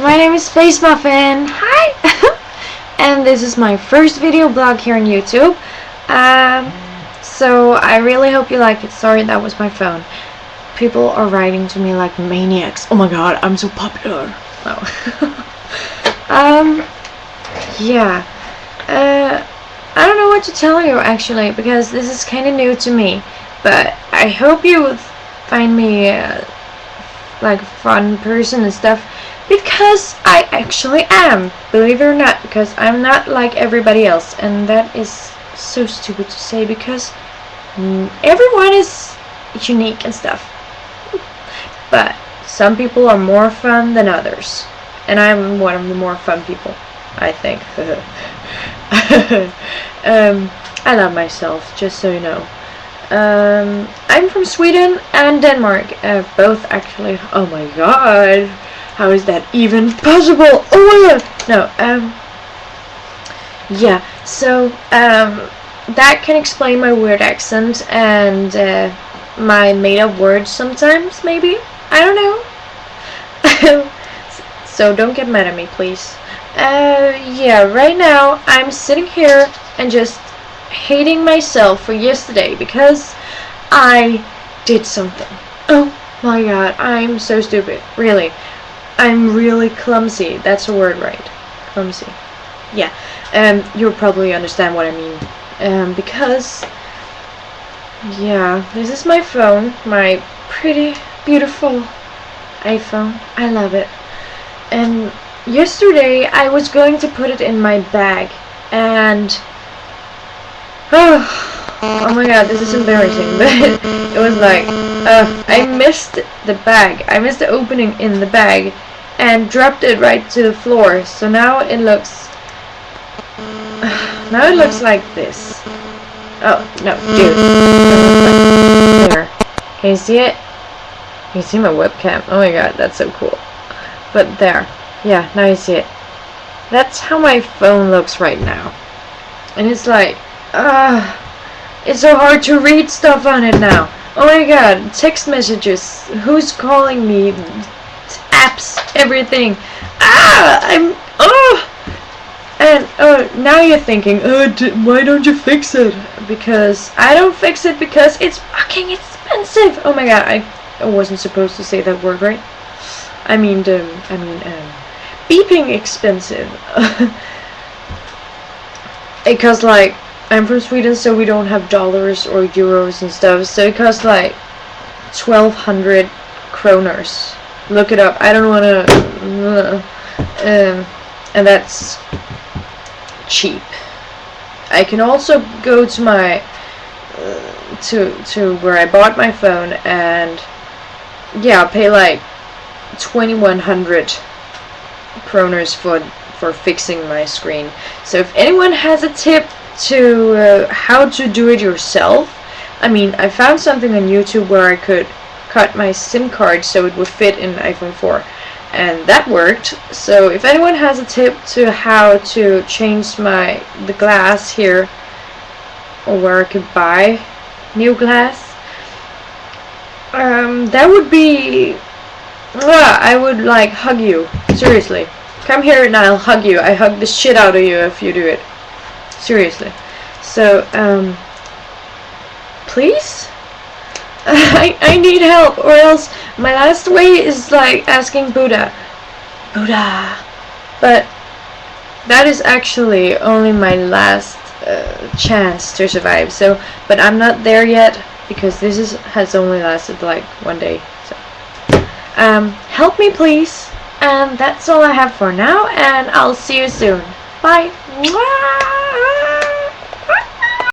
My name is Space Muffin. Hi! And this is my first video blog here on YouTube. So I really hope you like it. Sorry, that was my phone. People are writing to me like maniacs. Oh my god, I'm so popular. No. Yeah. I don't know what to tell you actually, because this is kind of new to me. But I hope you find me like a fun person and stuff, because I actually am, believe it or not, because I'm not like everybody else, and that is so stupid to say, because everyone is unique and stuff, but some people are more fun than others, and I'm one of the more fun people, I think. I love myself, just so you know. I'm from Sweden and Denmark, both actually. Oh my god, how is that even possible? Oh my god. No, yeah, so that can explain my weird accent and my made up words sometimes, maybe, I don't know. So don't get mad at me, please. Yeah, right now I'm sitting here and just hating myself for yesterday because I did something. Oh my god, I'm so stupid. Really, I'm really clumsy. That's a word, right? Clumsy. Yeah. You'll probably understand what I mean. Because yeah, this is my phone, my pretty beautiful iPhone. I love it. And yesterday I was going to put it in my bag, and oh my god, this is embarrassing, but it was like, I missed the bag. I missed the opening in the bag and dropped it right to the floor. So now it looks like this. Oh, no, dude. There. Can you see it? Can you see my webcam? Oh my god, that's so cool. But there. Yeah, now you see it. That's how my phone looks right now. And it's like, it's so hard to read stuff on it now. Oh my god, text messages, who's calling me, apps, everything. And now you're thinking, why don't you fix it? Because I don't fix it because it's fucking expensive. Oh my god, I wasn't supposed to say that word, right? I mean, beeping expensive. It costs like, I'm from Sweden, so we don't have dollars or euros and stuff, so it costs like 1,200 kroners. Look it up. I don't wanna and that's cheap. I can also go to my to where I bought my phone, and yeah, pay like 2,100 kroners for fixing my screen. So if anyone has a tip to how to do it yourself, I mean, I found something on YouTube where I could cut my SIM card so it would fit in iPhone 4, and that worked. So if anyone has a tip to how to change the glass here, or where I could buy new glass, that would be, I would like hug you, seriously. Come here and I'll hug you. I hug the shit out of you if you do it. Seriously. So, please? I need help, or else my last way is like asking Buddha. Buddha. But that is actually only my last chance to survive. So, but I'm not there yet, because this has only lasted like one day. So, help me please. And that's all I have for now, and I'll see you soon. Bye. Mwah!